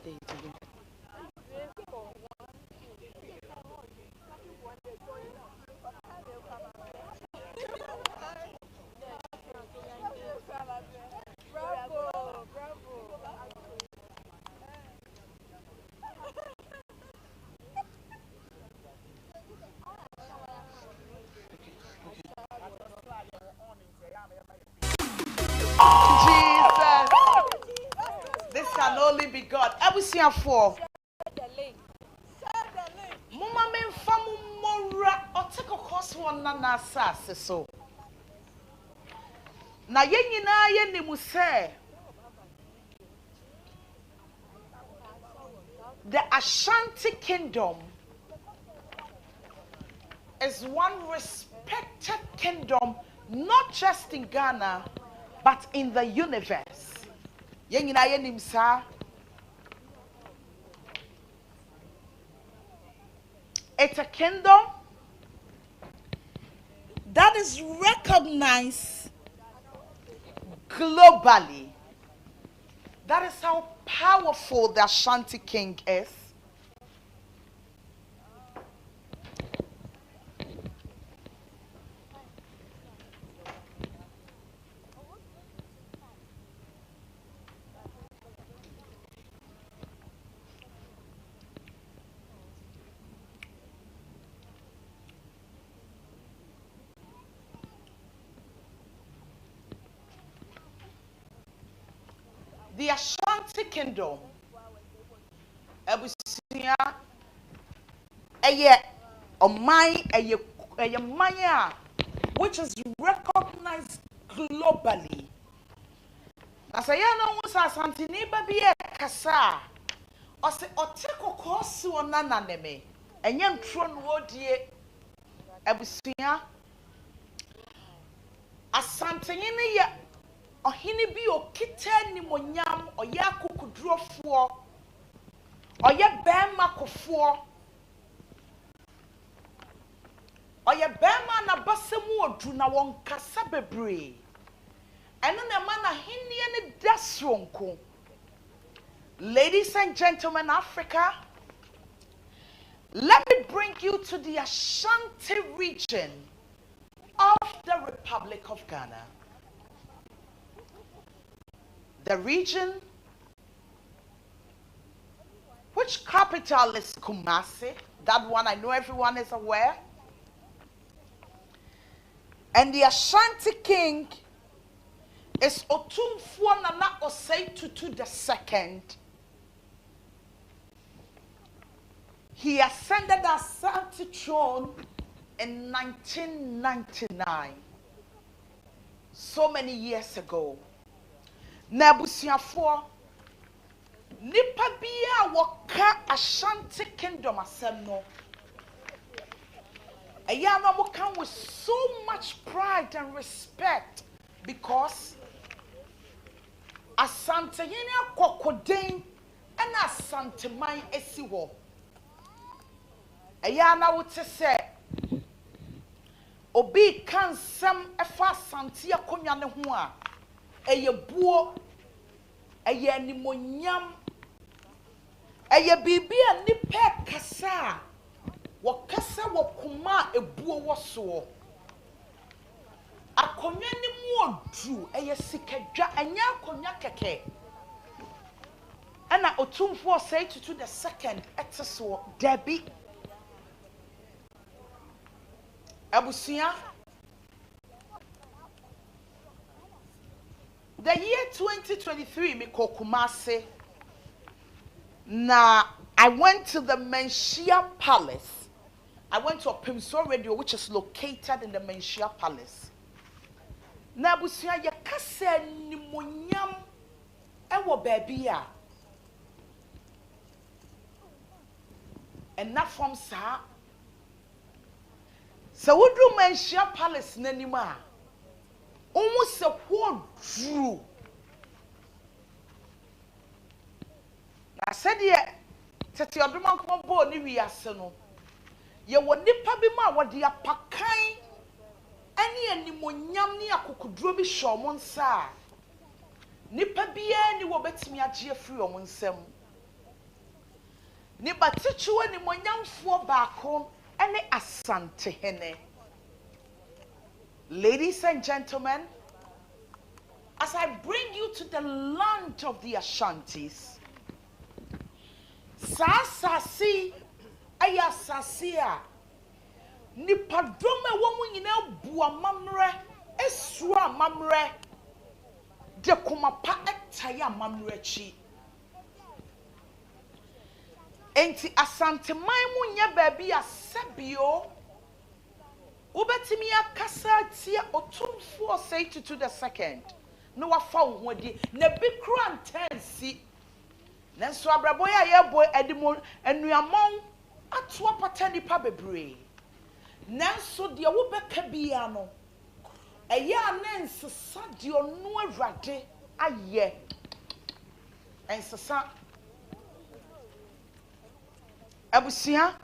Jesus. This can only be God. Abusia for. Mama men famu mora oteko koswo na na asase so. Na ye nyina ye nimu se the Ashanti kingdom is one respected kingdom not just in Ghana but in the universe. Ye nyina ye nim sa. It's a kingdom that is recognized globally. That is how powerful the Ashanti king is. The Ashanti kingdom, Ebusia, Maya, which is recognized globally. As I know, Ashanti neighbor be a kasa, or say, or take a course on naname, and young tron wodie, Ebusia, Ashanti in a Ohini bi okite ni monyam oya kukudrofo oya bema kofo oya bema na basemu odu na won kasa bebre eno na ma na henie ne dasronko. Ladies and gentlemen, Africa, let me bring you to the Ashanti region of the Republic of Ghana. The region, which capital is Kumasi, that one I know everyone is aware. And the Ashanti king is Otumfuo Nana Osei Tutu II. He ascended the Ashanti throne in 1999, so many years ago. Nabusiafo nipa biya waka Ashanti kingdom asem no eya no mo kan with so much pride and respect because Asante yene kokoden and Asante man esi wo eya na wote se obi kan sam efa Asante akonwa ne ho a eye buo eye animonyam eye bibia nipa kasa wakasa wakuma ebuo woso akonwa ni mu odu eye sikadwa anya akonwa keke ana Otumfuo say to the second eteso Debbie abusia. The year 2023, me ko Kumasi. Now, I went to the Menchia Palace. I went to a Pimso Radio, which is located in the Menchia Palace. Now, busia ya kase ni monyam ewo babia. And not from sa. So we do Menchia Palace nenima. Almost a whole drew. I said, yeah, Tati Oduma come board ni we are seno. Ye would nipa bima what the apakai any monyam ni akukudro bi shomon sa. Nipa biya ni wo betimi agye free omonsem. Ni batichuwe ni monyamfo baako ene Asante hene. Ladies and gentlemen, as I bring you to the land of the Ashantis, Sasasi ayasasia nipadome womu nyina bua mamre esua mamre de kumapa etaya mamre chi enti Asante man mu nya baabi asebio ubetimi akasa tia otumfo say to the second no wafa wo hodi na bi kura ntansi nanso abrabo ya yebo edimo enuamon ato apata nipa bebre nanso de wo beka bia no eya nansesa de onu awrade aye ensesa abusia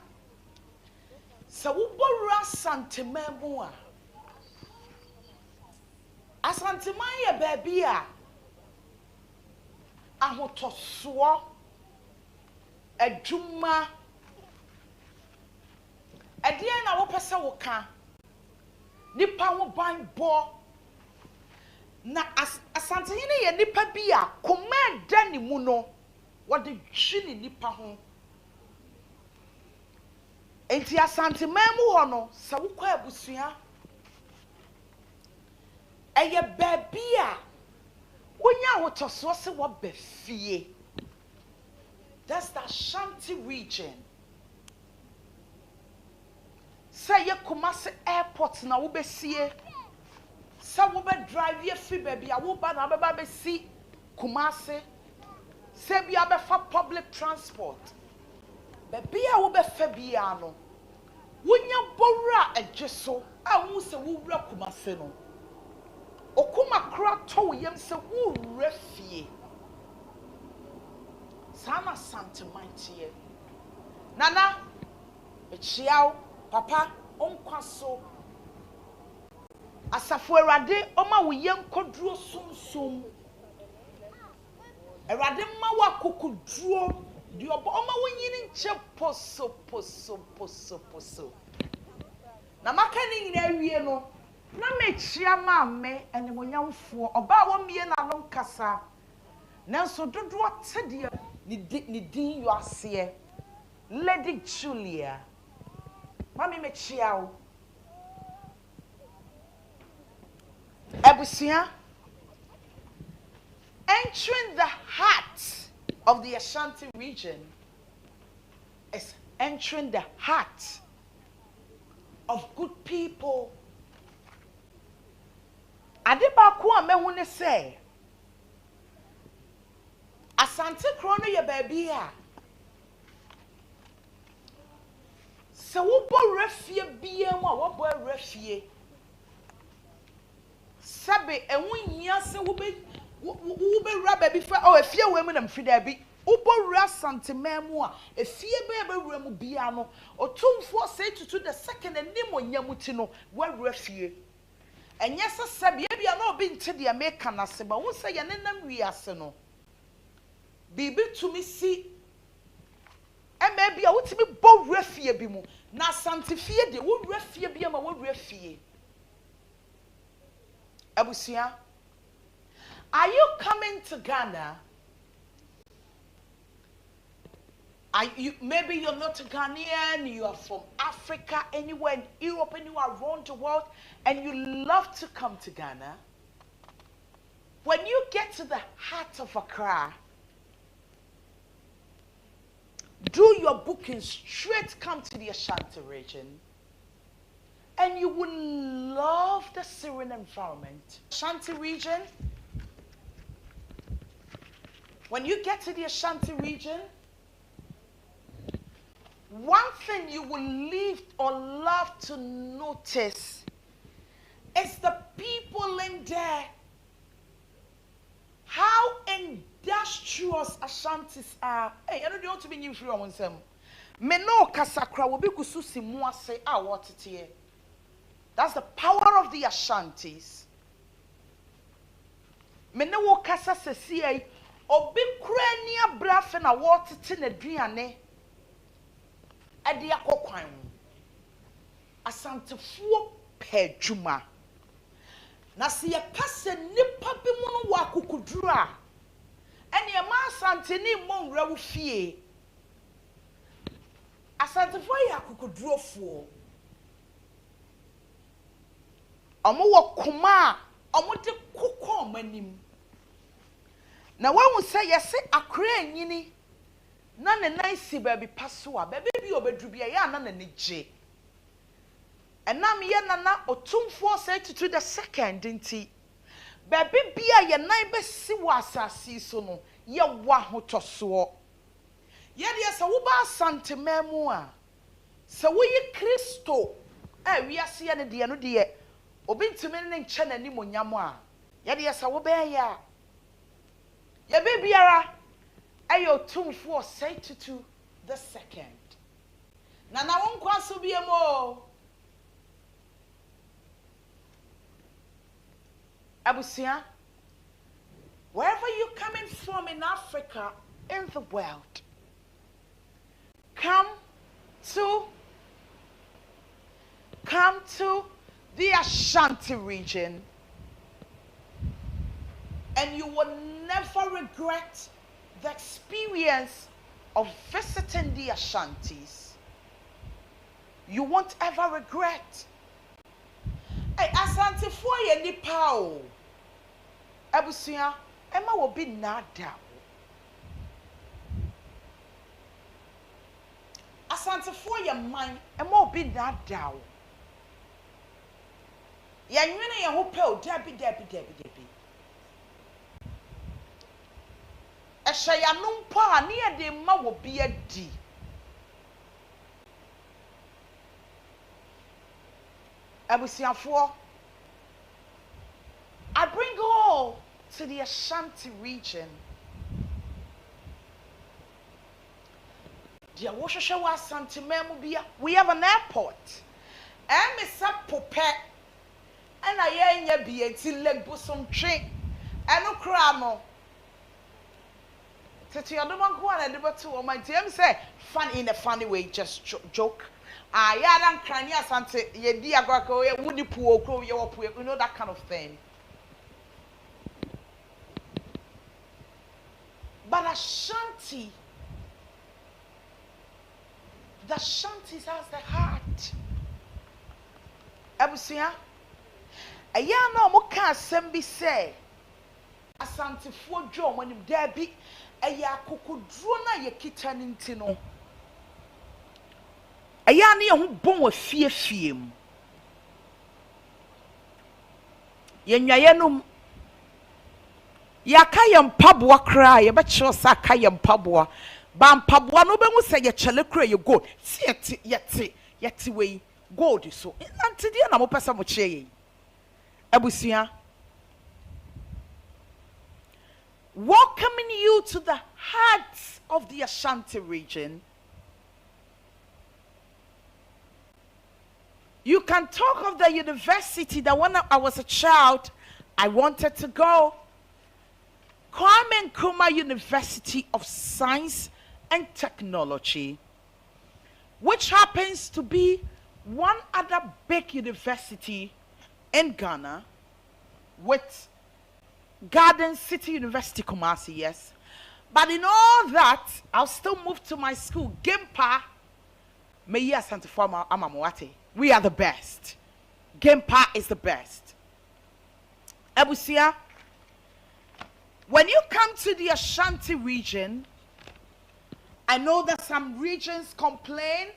se wo borra Asante mamu a Asante man ye baabi a ahotoso adwuma adie na wo pese wo ka nipa wo ban bo na Asante hene ye nipa bi a komanda ni mu no wo de hwi ni nipa ho enti Asante man mu ho no se wo kwa abusua eye baabi a wonya wotoso se wo befie. That's the Ashanti region. Say ye Kumasi airport na wo besie. Say wo be drive ye free baby a wo ba na be see Kumasi. Say bi a be for public transport. Baby a wo be fa bia no. Wonya bowra adweso a wo se wo wura Kumasi no. Okuma kra to yem se wo refie. Sana Asante mantie. Nana, echiao, papa, onkwaso. Safowaah Awurade oma wo yem koduro sumsum. Awurade ma wa kokuduro di obo oma wo yini nche poso. Na maka ni nyina wie no, na mechia ma me ene monyamfo oba wo mie na no nkasa. Nanso dodo tede ni din you ase Lady Julia. Mami mechia o. Ebusia, entering the heart of the Ashanti region is entering the heart of good people. Adebaku amehu ne say Asante krono ye baabi a se wo bo refie bia mu a wo bo refie sabe enwunya se wo be ra baabi fa o efie we mu na mfida bi wo bo ra Asante mamu a efie be wura mu bia no otumfo say to the second enim onyamuti no wo refie enye se sabe bia na obi nte de make na se ba wo se ye nenam wiase no bibi to me see maybe a wotimi bo refie bi mu na Asante fie de wo refie bi ama wo refie. Abusia, are you coming to Ghana? Maybe you're not a Ghanaian, you are from Africa, anywhere in Europe, anywhere around the world, and you love to come to Ghana. When you get to the heart of Accra, do your booking straight, come to the Ashanti region, and you will love the serene environment. Ashanti region, when you get to the Ashanti region, one thing you will live or love to notice is the people in there. How industrious Ashantis are. Hey, I don't want to be new free on them. Me no kasakra will be kususi muase a watiti. That's the power of the Ashantis. Me no kasa sesi obi krania brafe na watiti ne duane ɛde akɔ kwan mu asantefoɔ pɛ adwuma na se yɛka sɛ nipa bi mu no wɔ akokuduru a ɛne ɛma asante ne mmɔ nwura wo fie asantefoɔ yɛ akokodurofoɔ ɔmo wɔ kuma a ɔmo de kokɔ ɔmo anim na wahu sɛ yɛse akora anyini na ne nan si baabi pa so a baabi bi obɛduru bi ɛyɛ ana n'ani gye ɛnam yɛ nana otumfoɔ sɛ tutu the second nti baabi bi a yɛ nan bɛsi wɔ asase so no yɛ wɔ ahotɔsoɔ yɛdeɛ sɛ woba asanteman mu a sɛ woyi kristo a wiase yɛ ne deɛ no deɛ obi ntumi ne nkyɛ n'anim onyam a yɛdeɛ sɛ wobɛyɛ a yɛbɛ biara ɛyɛ otumfoɔ sɛ tutu the second na wo nkwa so biem o abusua wherever you coming from in Africa in the world come to the Ashanti region and you will never regret the experience of visiting the Ashantis. You won't ever regret. Hey, Ashanti for ye nipa o. Abusua, Emma will be nada. Asante for your mind, Emma will be nada. Ya nwene ye ho pe o debi. Ehye ya numpo a ne ye de ma wo bi adi. Abusiafo, I bring you all to the Ashanti region. Dear Washashawa Asante Memubia, we have an airport. And Miss Pope, and I ain't be a leg bosom train, and no cramo. Tati, I don't want to go on a debate to my dear say, fun in a funny way, just joke. I yadan kranya Asante, ye dia grako, ye woody poor, you know that kind of thing. But Ashanti, the Ashantis has the heart. Abusia, a ya no mo ka sembi say Asante fo dwo when there be a ya kokodro na ye kitani ntino. A ya ne ho bon wa fie mu. Ye nwayenum ya kayem paboa kra ye be kire sa kayem paboa ba mpaboa no be mu se ye chele kra ye gold si yeti we gold so nante dia na mo pesa mo kire ye abusua welcoming you to the heart of the Ashanti region. You can talk of the university that when I was a child I wanted to go. Kwame Nkrumah University of Science and Technology, which happens to be one other big university in Ghana with Garden City University Kumasi, yes. But in all that, I'll still move to my school, Gempa, Meya Safowaah Amamwate. We are the best. Gempa is the best. Abusia, when you come to the Ashanti region, I know that some regions complain.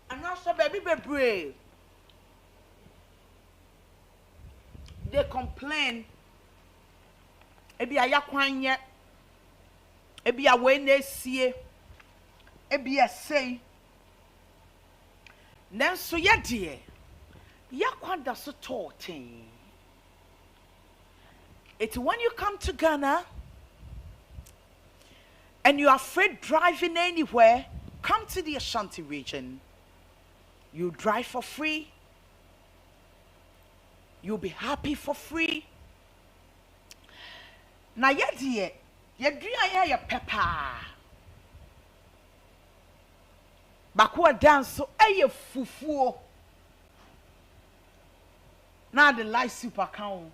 And also, baby, brave. They complain. Ebi ayakwanye. Ebi awene sie. Ebi say. Nanso ye die. Yakwanda so torting. It's when you come to Ghana and you're afraid driving anywhere, come to the Ashanti region. You drive for free. You'll be happy for free. Na ye die, ye dua ye pepper. Bakwa dance so eye fufuo. Now the light super count.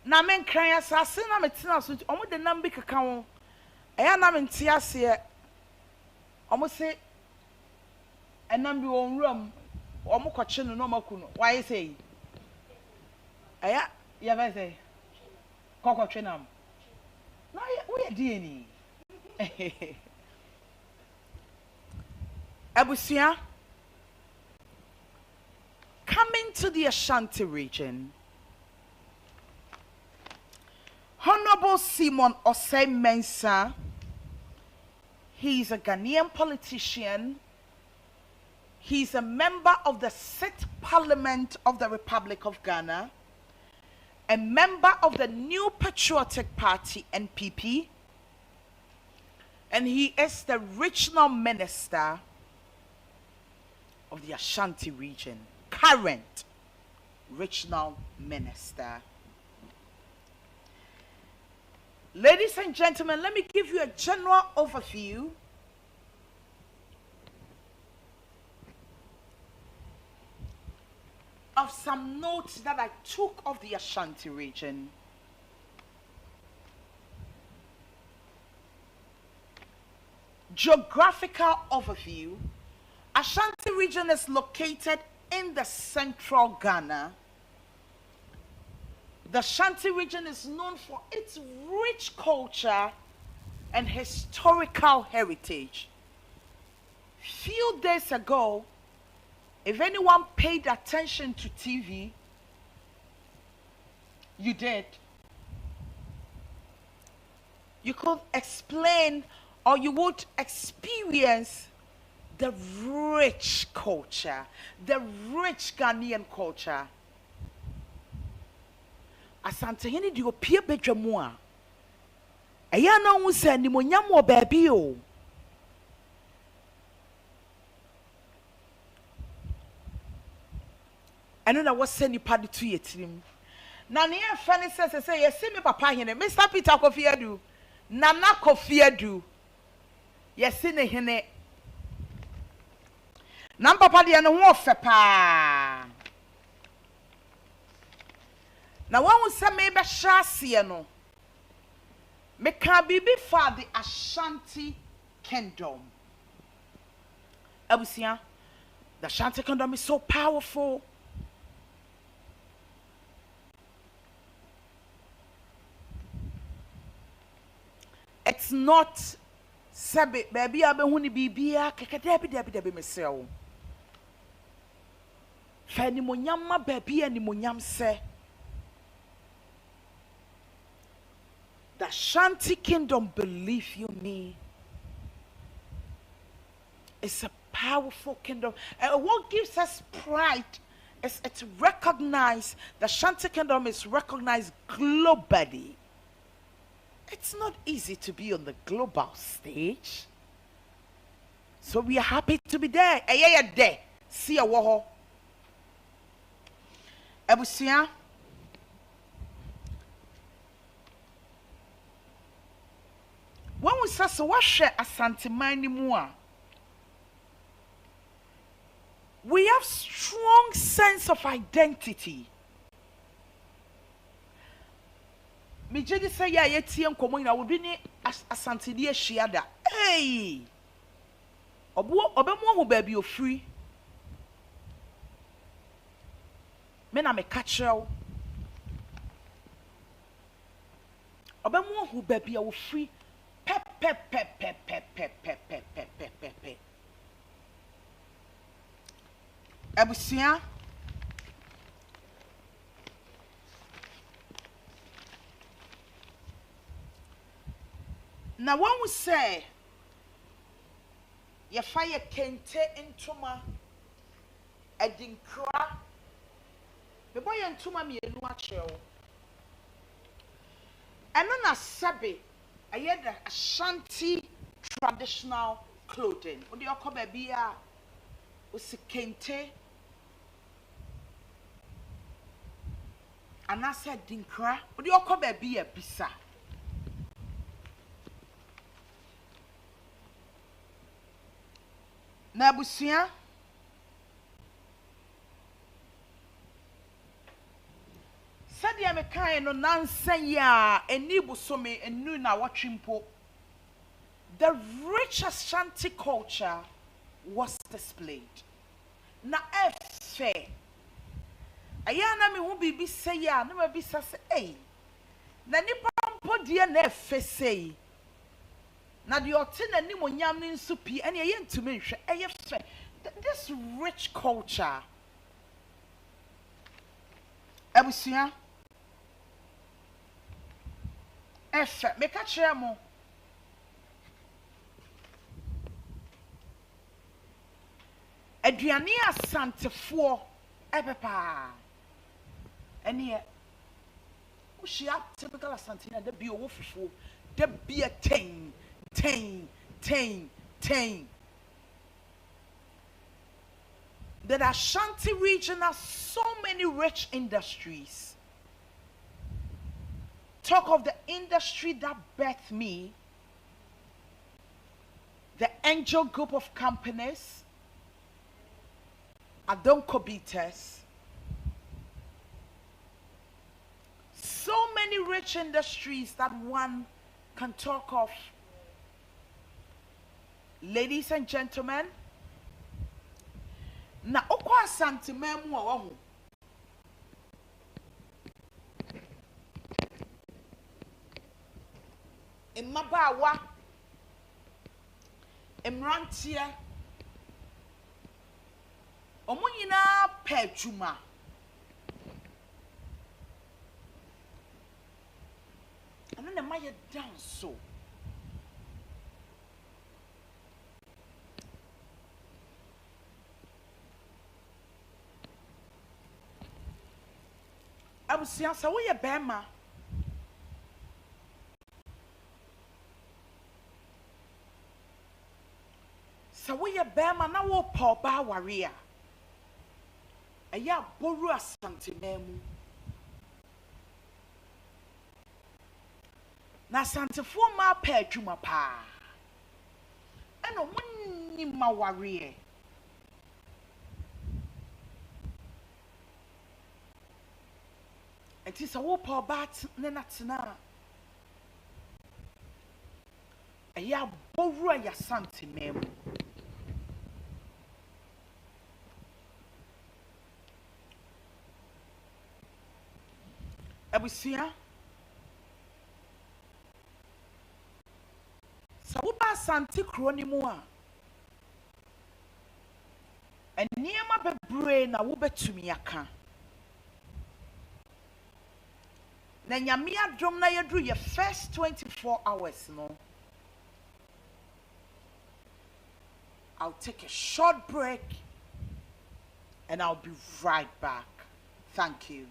Na men cry assassin na metina so omo de nam bi kaka wo. Eya na menti ase omo se enam bi won ram omo kwache no no maku no. Why say? Eya ya be say. Kokotwe nam. Na we die ni. Abusia, coming to the Ashanti region, Honorable Simon Osei Mensah, he is a Ghanaian politician. He is a member of the 6th Parliament of the Republic of Ghana, a member of the New Patriotic Party, NPP, and he is the regional minister of the Ashanti region, current regional minister. Ladies and gentlemen, let me give you a general overview of some notes that I took of the Ashanti region. Geographical overview. Ashanti region is located in the central Ghana. The Ashanti region is known for its rich culture and historical heritage. Few days ago, if anyone paid attention to TV, you did. You could explain or you would experience the rich culture, the rich Ghanaian culture. Asante hini di opie bedwamu a eya na hu se ni monyam wo baabi o. Eno na wo se nipa de tu yetirim na ne fa ne se yesi me papa hene Mr. Peter Kofiadu Nana Kofiadu yesi ne hene na papa de no ho fe pa na wan se me be hyaase no me ka bibi for the Ashanti Kingdom. Abusia, the Ashanti Kingdom is so powerful. It's not sabe baby abehuni bibia keke debi mesel. Fa ni monyam ma baby ani monyam se. The Ashanti Kingdom, believe you me, is a powerful kingdom. And what gives us pride is it's recognized, the Ashanti Kingdom is recognized globally. It's not easy to be on the global stage. So we are happy to be there. There. See a woho. Ebusia. When we say so, what share Asante mani mua? We have strong sense of identity. Me jadi say ya yetie nkomo ina obi ni Asante die hyiada. Hey! Obemu hu ba bi ofri. Me na me catch you. Obemu hu ba bi ofri. Pe. Abusia. Now when we say you fire kente intuma edinkra me boy intuma me enu akyerɛw ɛno na sabe ayɛ the Ashanti traditional clothing odi okoba bia osi kente anasa dinkra odi okoba bia bisa Na abusua sadia me kan no nansa ya eni busome enu na watwimpo. The rich Ashanti culture was displayed. Na efe ayana me hu bibi say ya na ma bisa say eh na nipa mpo die na efe say na de ote na nim onyam ne nso pi ene ye ntumi nhwe eye fe. This rich culture abusua efe me ka kire mo aduane asantefo epepa ene ushia typical Asantina de bi owo fufu de bi a ten. That Ashanti region has so many rich industries. Talk of the industry that birthed me, the Angel Group of companies, Adon Kobites, so many rich industries that one can talk of. Ladies and gentlemen, na okwa santimemu wa wahu. Mmabawa, mmeranteɛ, ɔmo nyinaa pɛ adwuma. Ano na ma yɛ down so. Abusua sɛ woyɛ bɛrima sɛ woyɛ bɛrima na wopɛ ɔbaa aware a ɛyɛ aboru asantemaamu na asantefoɔ ma pɛ adwuma paa ɛna ɔmo nnim aware enti sɛ wopɛ ɔbaa ne na tena ɛyɛ aboru a yɛ asantemaamu. Abusua sɛ woba Asante kuro ni mu a nneɛma bebree na wobɛtumi aka na nyame adom na yɛduru yɛ first 24 hours no I'll take a short break and I'll be right back. Thank you.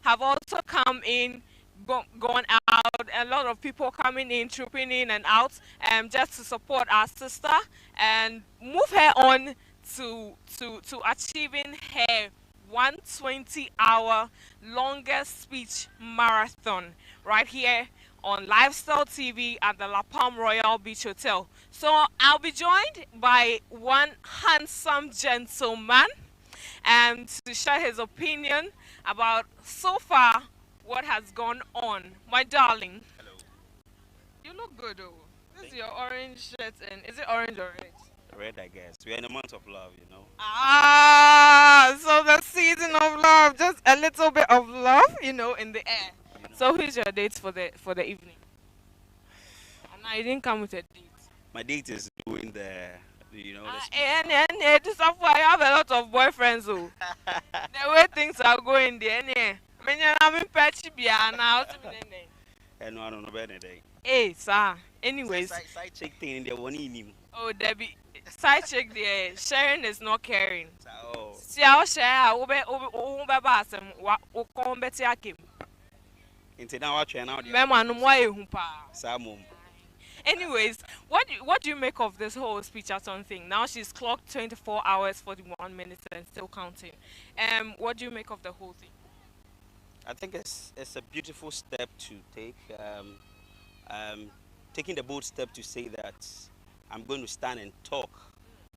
have also come in, gone out. A lot of people coming in, trooping in and out, just to support our sister and move her on to achieving her 120-hour longest speech marathon right here on Lifestyle TV at the La Palm Royal Beach Hotel. So I'll be joined by one handsome gentleman to share his opinion about so far what has gone on. My darling, Hello. you look good though. This is Thank your you. orange shirt and is it orange or red? Red, I guess. We're in a month of love, you know. Ah, so the season of love, just a little bit of love, in the air. You know. So who's your date for the evening? And now you didn't come with a date. My date is doing the speech. And this is why I have a lot of boyfriends, oh. The way things are going there, I mean, I'm in patchy now. And no, I don't know about anything. Hey, sir. Side, Anyways, side, side check thing in there, one in him. oh, Debbie, side chick there, sharing is not caring. So, See, I'll share, ube basem, wa kombeti akim. into now, I try now. Mema no mwa ehumpa. Samum. Anyways, what do you make of this whole speech-a-thon thing? Now she's clocked 24 hours, 41 minutes, and still counting. What do you make of the whole thing? I think it's a beautiful step to take. Um, Taking the bold step to say that I'm going to stand and talk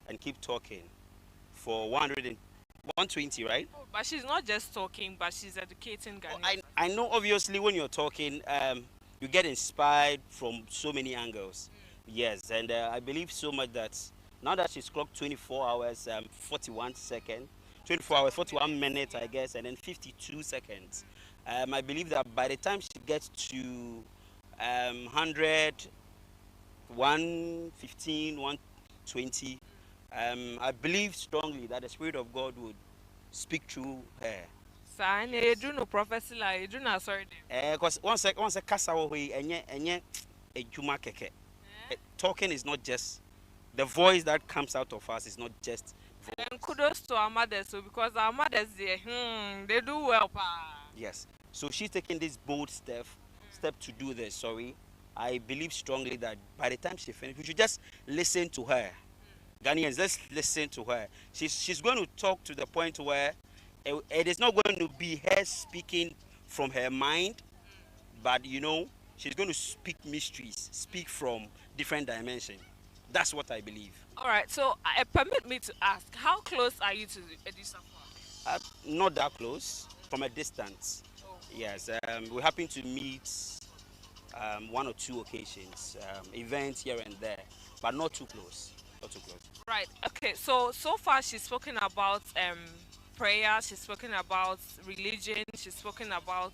and keep talking for 120, right? Oh, but she's not just talking, but she's educating Oh, Ghanaians. I know obviously when you're talking, you get inspired from so many angles. Yes, and I believe so much that now that she's clocked 24 hours, 41 seconds, 24 hours, 41 minutes, I guess, and then 52 seconds. I believe that by the time she gets to 100, 115, 120, I believe strongly that the Spirit of God would speak through her. Sir, and you do no prophecy like you do not sorry them. Because once a kasa wɔ hɔ yi ɛnyɛ adwuma kɛkɛ. Talking is not just the voice that comes out of us is not just voice. And kudos to our mothers, so because our mothers they do well, pa. Yes. So she's taking this bold step to do this. Sorry, I believe strongly that by the time she finishes, we should just listen to her. Ghanaians, let's listen to her. She's going to talk to the point where it is not going to be her speaking from her mind, but she's going to speak mysteries, speak from different dimensions. That's what I believe. All right, so permit me to ask, how close are you to Edisa? Not that close, from a distance. Oh. Yes, we happen to meet one or two occasions, events here and there, but not too close. Not too close. Right. Okay. So far she's spoken about prayer. She's spoken about religion. She's spoken about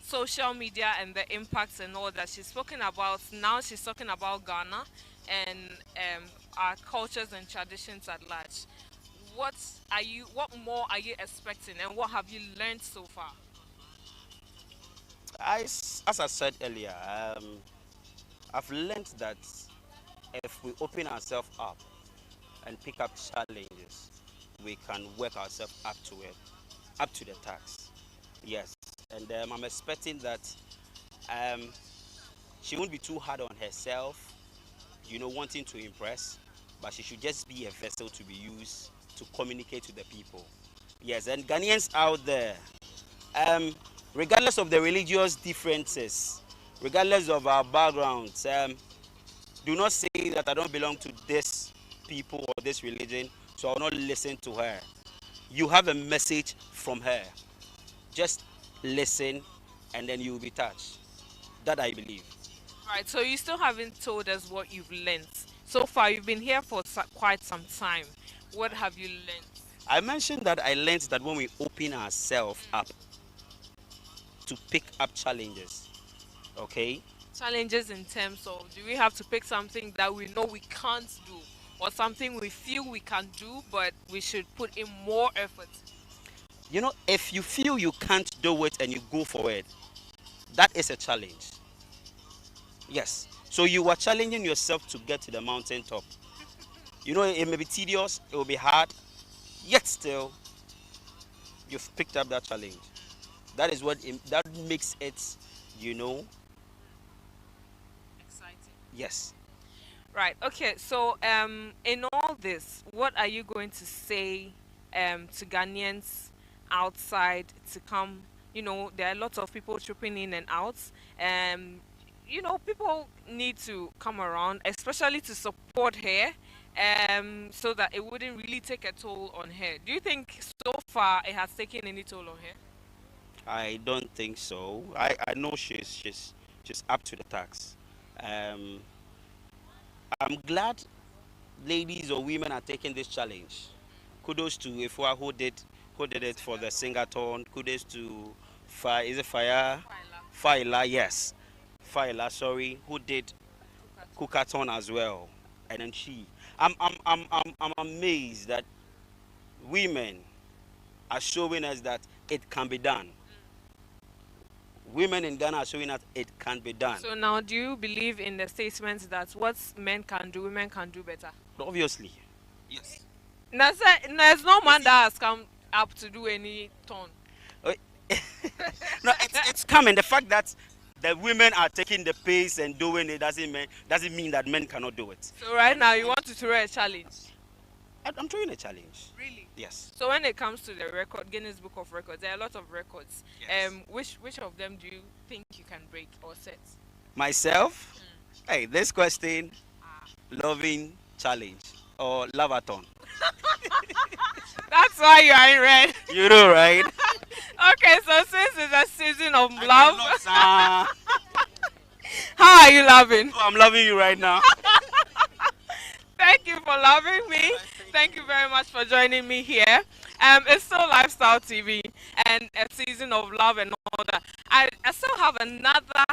social media and the impacts and all that. She's spoken about now. She's talking about Ghana and our cultures and traditions at large. What more are you expecting, and what have you learned so far? As I said earlier, I've learned that if we open ourselves up and pick up challenges, we can work ourselves up to it, up to the task. Yes, and I'm expecting that um, she won't be too hard on herself, wanting to impress, but she should just be a vessel to be used to communicate to the people. Yes, and Ghanaians out there, um, regardless of the religious differences, regardless of our backgrounds, do not say that I don't belong to this people or this religion, so I'll not listen to her. You have a message from her. Just listen, and then you will be touched. That I believe. Right. So you still haven't told us what you've learned so far. You've been here for quite some time. What have you learned? I mentioned that I learned that when we open ourselves up to pick up challenges, okay? Challenges in terms of, do we have to pick something that we know we can't do, or something we feel we can do but we should put in more effort? If you feel you can't do it and you go for it, that is a challenge. Yes. So you are challenging yourself to get to the mountaintop. It may be tedious, it will be hard, yet still, you've picked up that challenge. That is what that makes it, you know. Exciting. Yes. Right. Okay. So, in all this, what are you going to say, to Ghanaians outside to come? You know, there are lots of people trooping in and out. Um, people need to come around, especially to support her, so that it wouldn't really take a toll on her. Do you think so far it has taken any toll on her? I don't think so. I know she's up to the task. Um, I'm glad ladies or women are taking this challenge. Kudos to Ifua who did it for the Singathon. Kudos to is it Fire Faila, yes. Faila, sorry, who did Cookathon as well. And then I'm amazed that women are showing us that it can be done. Women in Ghana are showing us it can be done. So now, do you believe in the statement that what men can do, women can do better? Obviously. Yes. There's no man that has come up to do any ton. Uh, no, it's coming. The fact that the women are taking the pace and doing it doesn't mean that men cannot do it. So right now, you want to throw a challenge? I'm throwing a challenge. Really? Yes. So when it comes to the record, Guinness Book of Records, there are a lot of records. Yes. Which of them do you think you can break or set? Myself? Hey, this question, loving challenge or lavathon. That's why you are in red. You know, right? Okay, so since it's a season of I love, cannot, ah. how are you loving? I'm loving you right now. Thank you for loving me. Thank you very much for joining me here. It's still Lifestyle TV and a season of love and all that. I still have another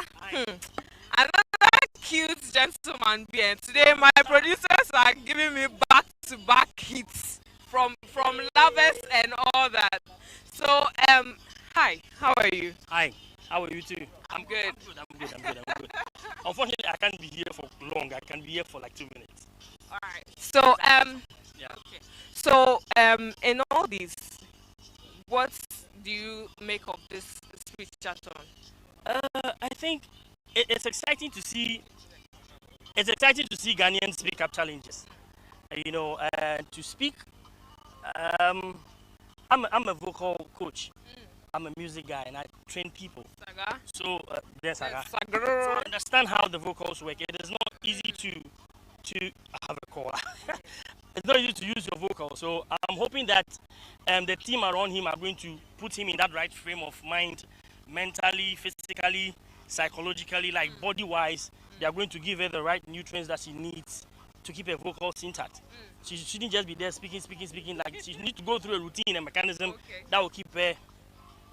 cute gentleman here. Today my producers are giving me back-to-back hits from lovers and all that. So hi, how are you? Hi, how are you too? I'm good. I'm good. Unfortunately, I can't be here for long. I can be here for like 2 minutes. All right. So Yeah. okay. So in all these, what do you make of this speech-a-thon? I think it's exciting to see. It's exciting to see Ghanaians speak up challenges. To speak. Um, I'm a vocal coach. I'm a music guy and I train people. Saga? So there's Saga. So Saga. I understand how the vocals work. It is not easy to have a call. It's not easy to use your vocal. So I'm hoping that the team around him are going to put him in that right frame of mind, mentally, physically, psychologically, like body-wise. They are going to give her the right nutrients that she needs to keep her vocals intact. She shouldn't just be there speaking. Like she needs to go through a routine and mechanism that will keep her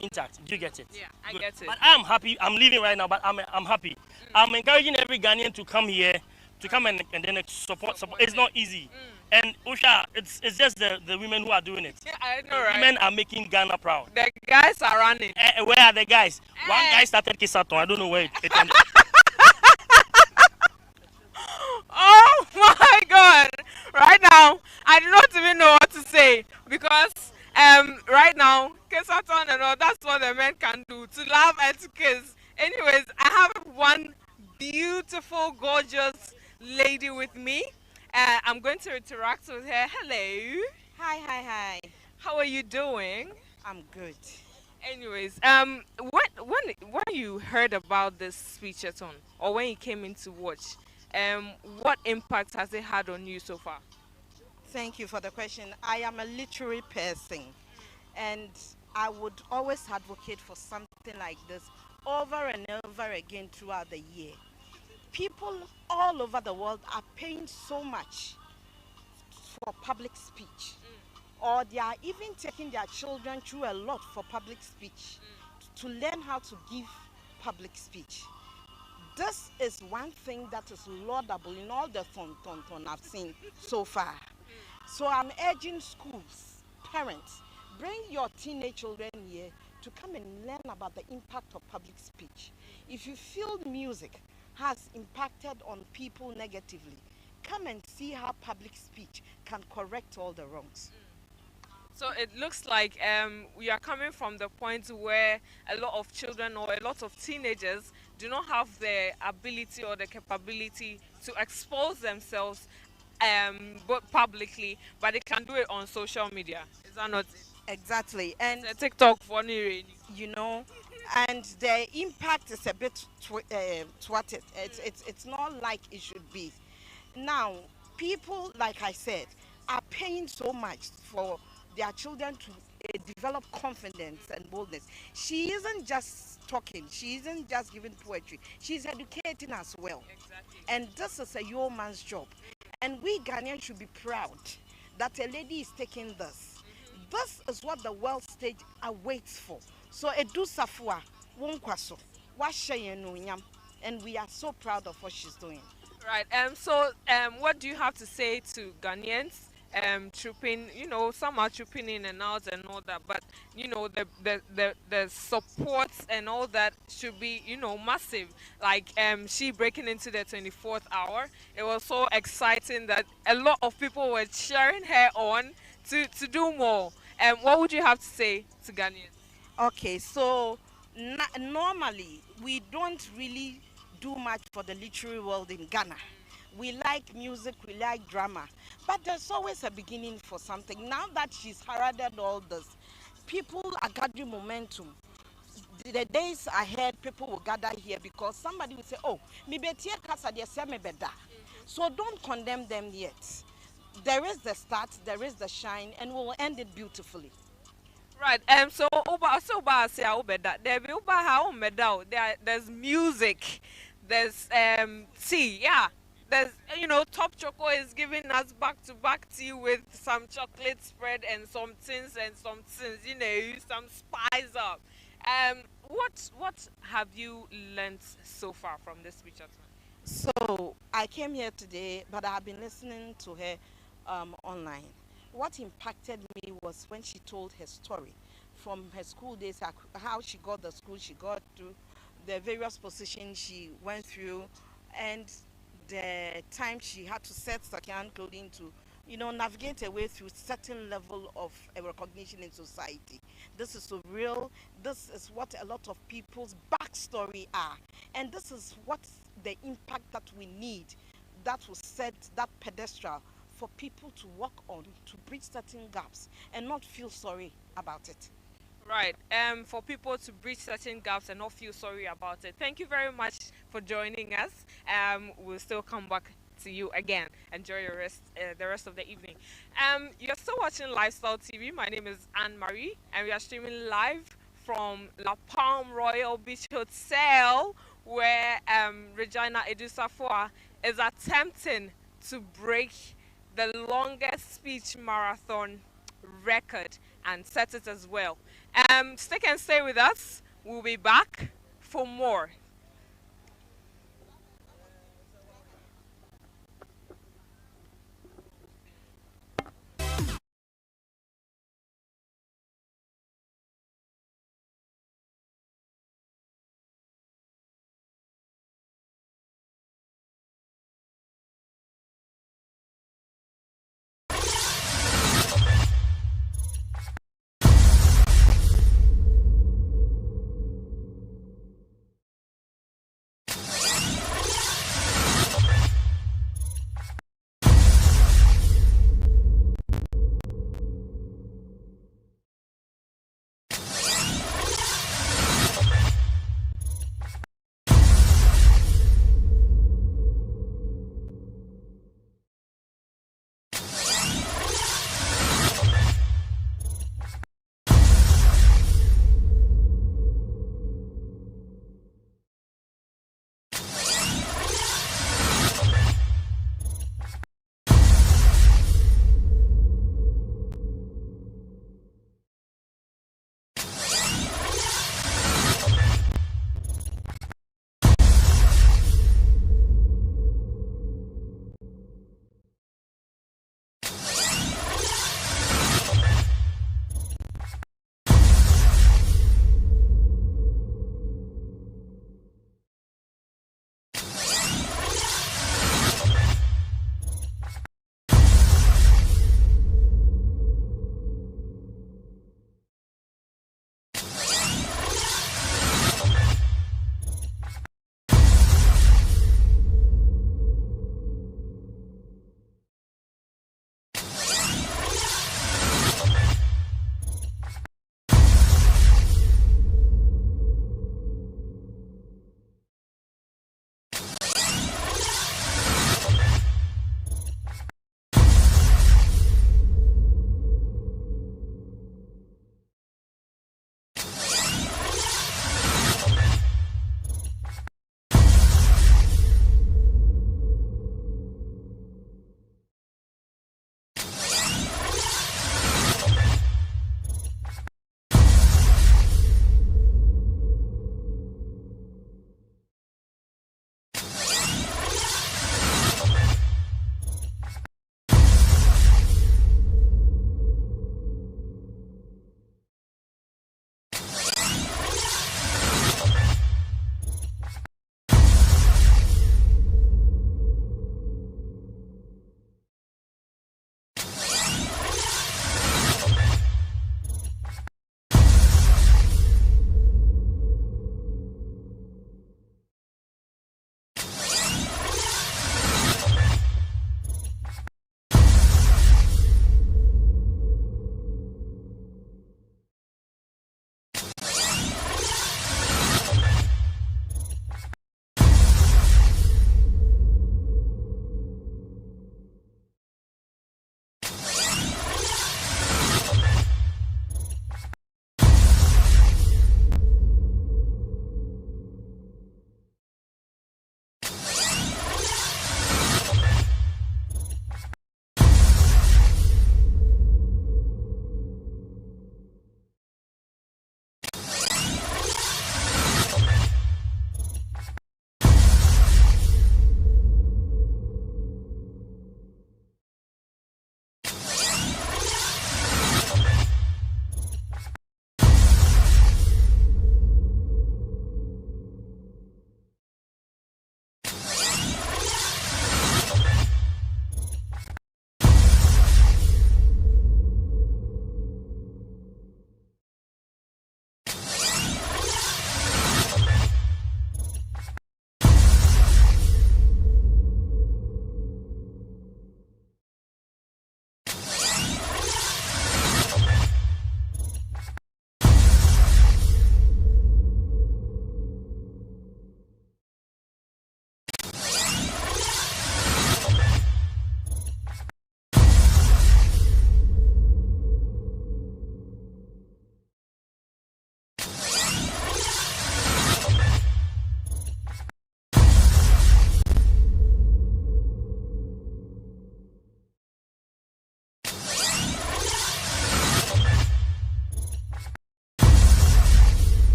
intact. Do you get it? Yeah, I Good. get it. But I am happy. I'm leaving right now, but I'm happy. I'm encouraging every Ghanaian to come here, to come and then support. It's not easy. And Usha, it's just the women who are doing it. Yeah, I know, The right? women are making Ghana proud. The guys are running. Where are the guys? One guy started Kisaton. I don't know where it ended. Oh my God! Right now, I do not even know what to say because right now, Kesaton and all, that's what the men can do, to laugh and to kiss. Anyways, I have one beautiful, gorgeous lady with me. I'm going to interact with her. Hello. Hi. How are you doing? I'm good. Anyways, when you heard about this speech-a-thon or when you came in to watch, what impact has it had on you so far? Thank you for the question. I am a literary person, and I would always advocate for something like this over and over again throughout the year. People all over the world are paying so much for public speech, or they are even taking their children through a lot for public speech to learn how to give public speech. This is one thing that is laudable in all the thon I've seen so far. So I'm urging schools, parents, bring your teenage children here to come and learn about the impact of public speech. If you feel music has impacted on people negatively, come and see how public speech can correct all the wrongs. So it looks like we are coming from the point where a lot of children or a lot of teenagers do not have the ability or the capability to expose themselves but publicly, but they can do it on social media. Is that not it? Exactly. It's And a TikTok funny really. you know, and the impact is a bit thwarted. It's not like it should be. Now, people, like I said, are paying so much for their children to develop confidence and boldness. She isn't just talking, she isn't just giving poetry, she's educating as well. Exactly. And this is a yeoman's job. And we Ghanaians should be proud that a lady is taking this. This is what the world stage awaits for. So Edu Safowaah Wonkwaso, and we are so proud of what she's doing. Right. So, what do you have to say to Ghanaians? Trooping, some are trooping in and out and all that, but the support and all that should be, massive. Like, she breaking into the 24th hour. It was so exciting that a lot of people were cheering her on to do more. What would you have to say to Ghanaians? Okay, so normally we don't really do much for the literary world in Ghana. We like music, we like drama, but there's always a beginning for something. Now that she's heralded all this, people are gathering momentum. The days ahead, people will gather here because somebody will say, "Oh, me betie kasa de se me beda." So don't condemn them yet. There is the start, there is the shine, and we will end it beautifully. Right. So Uba say that there be Uba how medal. There's music. There's tea. Yeah. There's Top Choco is giving us back to back tea with some chocolate spread and some things and some things. Some spice up. What have you learnt so far from this speech? So I came here today, but I have been listening to her online. What impacted me was when she told her story from her school days, how she got the school she got to, the various positions she went through, and the time she had to set second clothing to, navigate her way through certain level of recognition in society. This is so real. This is what a lot of people's backstory are, and this is what the impact that we need, that will set that pedestal for people to work on, to bridge certain gaps and not feel sorry about it. Right. For people to bridge certain gaps and not feel sorry about it. Thank you very much for joining us. We'll still come back to you again. Enjoy the rest of the evening. You're still watching Lifestyle TV. My name is Anne Marie, and we are streaming live from La Palm Royal Beach Hotel, where Regina Edu-Safowaah is attempting to break the longest speech marathon record and set it as well. Stick and stay with us. We'll be back for more.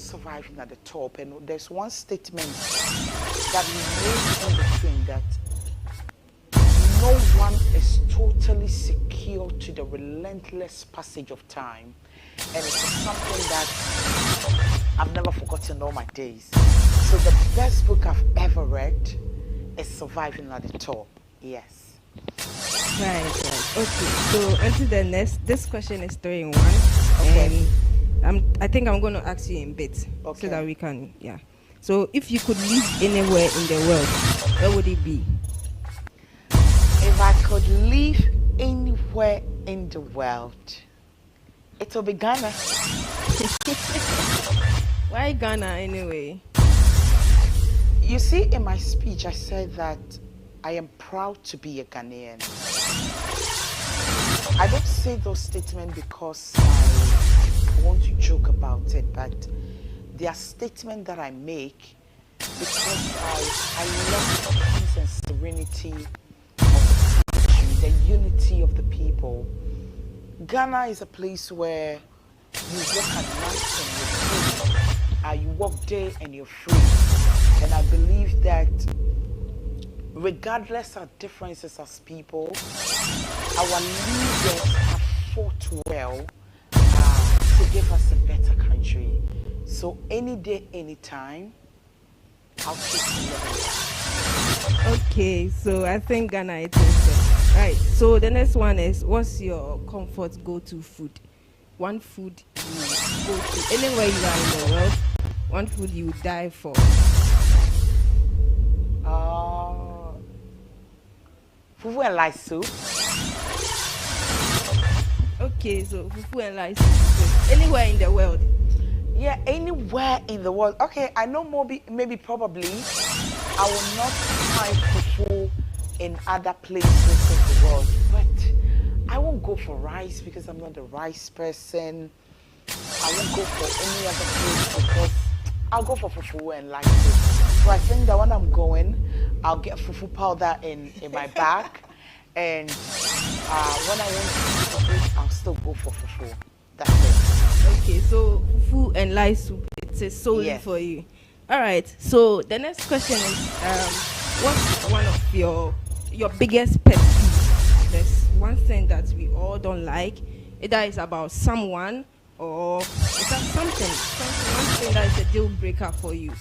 surviving at the top. And there's one statement that he made in between that no one is totally secure to the relentless passage of time. And it's something that I've never forgotten all my days. So the best book I've ever read is Surviving at the Top. Yes. Right. Okay. So until the next, this question is 3 in 1. Okay. And I think I'm going to ask you in bits Okay. so that we can, yeah. So if you could live anywhere in the world, where would it be? If I could live anywhere in the world, it will be Ghana. Why Ghana anyway? You see, in my speech, I said that I am proud to be a Ghanaian. I don't say those statements because I want to joke about it, but they are statements that I make because I love the peace and serenity of the country, the unity of the people. Ghana is a place where you walk at night and you're free. You walk day and you're free. And I believe that regardless of differences as people, our leaders have fought well to give us a better country. So any day, anytime, I'll choose to live in. Okay, so I think Ghana it is there. Right. So the next one is, what's your comfort go-to food? One food you go to anywhere you are in the world. One food you would die for. Fufu and rice soup. Okay, so fufu and rice soup. Anywhere in the world. Yeah, anywhere in the world. Okay, I know maybe probably I will not find fufu in other places in the world, but I won't go for rice because I'm not a rice person. I won't go for any other place because I'll go for fufu and rice soup. So I think that when I'm going, I'll get fufu powder in my bag, and when I want to eat fufu, I'll still go for fufu. That's it. Okay, so fufu and rice soup, it's solely for you. All right. So the next question is, what's one of your biggest pet peeve? There's one thing that we all don't like. Either it's about someone or it's something one thing that is a deal breaker for you.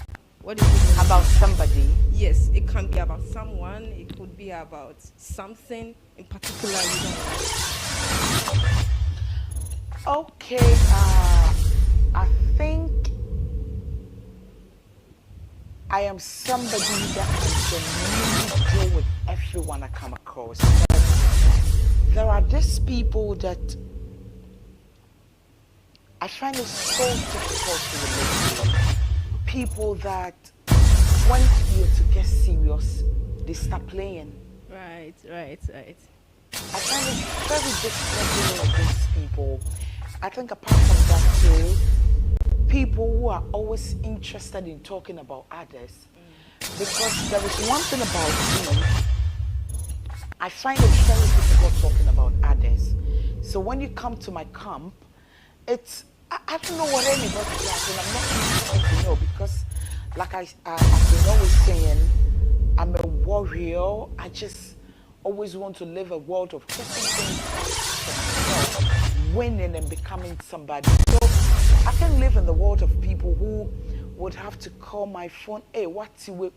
What is it about somebody? Yes, it can be about someone. It could be about something in particular you don't like. Okay, I think I am somebody that can genuinely deal with everyone I come across. There are these people that I find it so difficult to relate to. People that when you're to get serious, they start playing. Right. I find it very difficult dealing with these people. I think apart from that too, people who are always interested in talking about others. Because there is one thing about me, I find it very difficult talking about others. So when you come to my camp, it's I don't know what anybody does, and I'm not interested to know because, like I've been always saying, I'm a warrior. I just always want to live a world of getting things for myself, winning and becoming somebody. So I can live in the world of people who would have to call my phone, hey, what's your whip?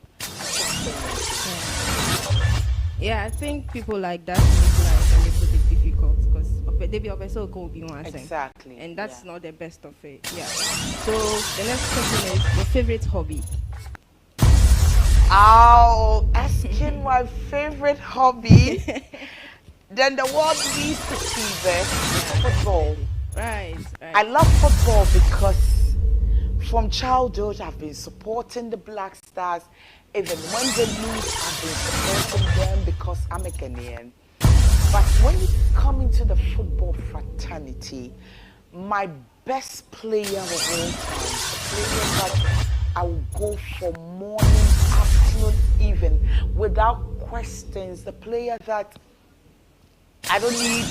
Yeah, I think people like that make life a little bit difficult because they be also go be one thing. Exactly. And that's not the best of it. Yeah. So the next question is your favorite hobby. Oh, asking my favorite hobby. Then the world needs to see this. Football. Right. I love football because from childhood I've been supporting the Black Stars. Even when they lose, I've been supporting them because I'm a Ghanaian. But when you come into the football fraternity, my best player of all time, the player that I will go for morning, afternoon, even, without questions, the player that I don't need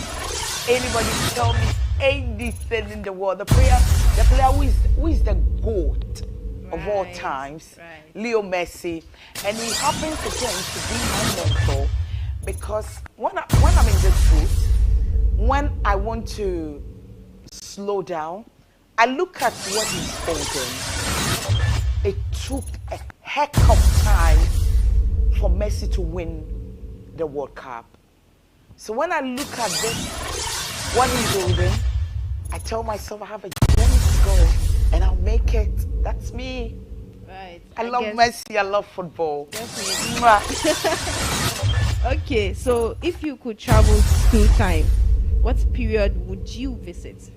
anybody to tell me anything in the world, the player the player who is the GOAT of all Right, times, right. Leo Messi, and he happens again to be my mentor because when I'm in this booth, when I want to slow down, I look at what he's holding. It took a heck of time for Messi to win the World Cup. So when I look at this, what he's holding, I tell myself I have a journey to go and I'll make it. That's me. Right. I love guess- Messi. I love football. Definitely. Mwah. Okay, so if you could travel through time, what period would you visit?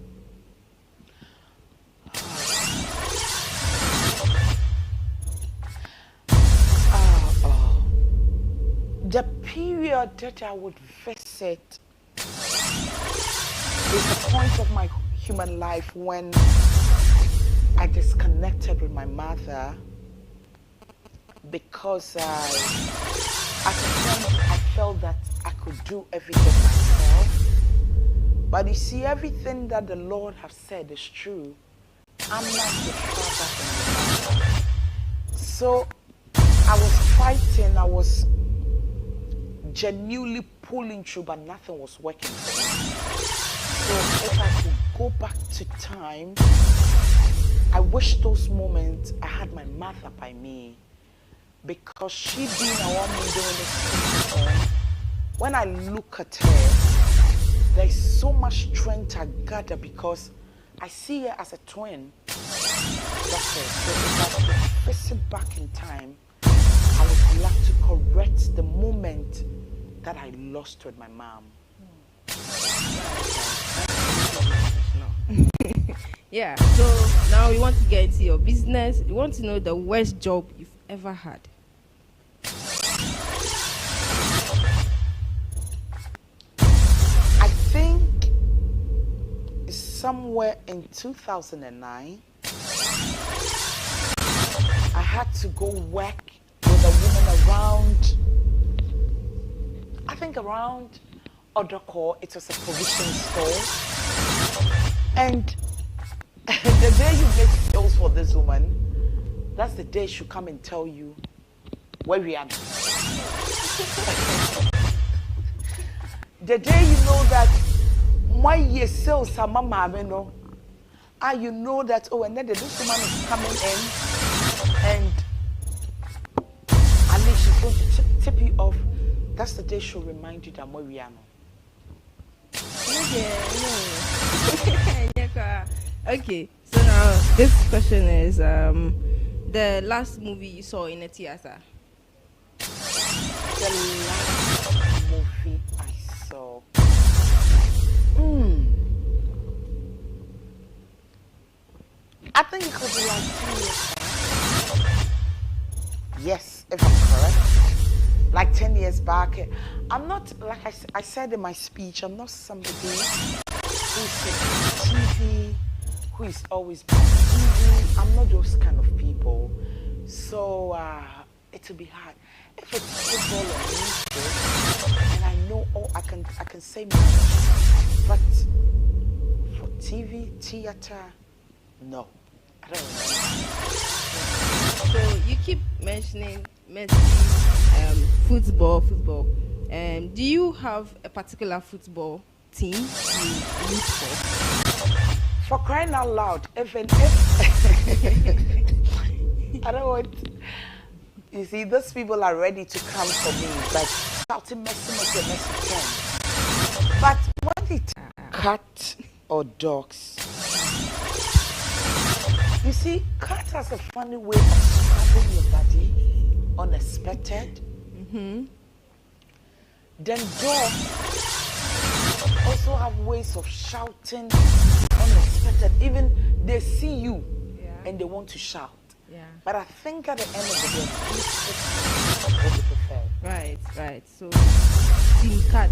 The period that I would visit is the point of my human life when I disconnected with my mother because at a point I felt that I could do everything myself. But you see, everything that the Lord has said is true. I'm not the father and the mother. So I was fighting, I was genuinely pulling through, but nothing was working for me. So if I could go back to time, I wish those moments I had my mother by me, because she being around me during this time, when I look at her, there's so much strength I gather because I see her as a twin. That's it. So if I could visit back in time, I would love to correct the moment that I lost with my mom. Yeah, so now we want to get into your business. We want to know the worst job you've ever had. I think somewhere in 2009, I had to go work with a woman around, I think around Odoko. It was a provision store. And the day you make sales for this woman, that's the day she'll come and tell you where we are. The day you know that my year sales are mama, you know that, oh, and then this woman is coming in and at least she's going to tip you off. That's the day she'll remind you that where we are now. Okay, so now this question is the last movie you saw in a theater. The last movie I saw. I think it could be like 10 years back. Yes, if I'm correct. Like 10 years back. I'm not, like I said in my speech, I'm not somebody who's on TV, who is always on TV. I'm not those kind of people. So it will be hard. If it's football or music, and I know I can say much, but for TV, theater, no. I don't know. So you keep mentioning football. Do you have a particular football team you root for? For crying out loud, even if I don't want. You see, those people are ready to come for me, but shouting Messi 10. But when it's cat or dogs, you see, cat has a funny way of scrubbing your body, unexpected. Then dogs also have ways of shouting, unexpected. Even they see you and they want to shout. Yeah. But I think at the end of the day, what you prefer. Right. So team cat.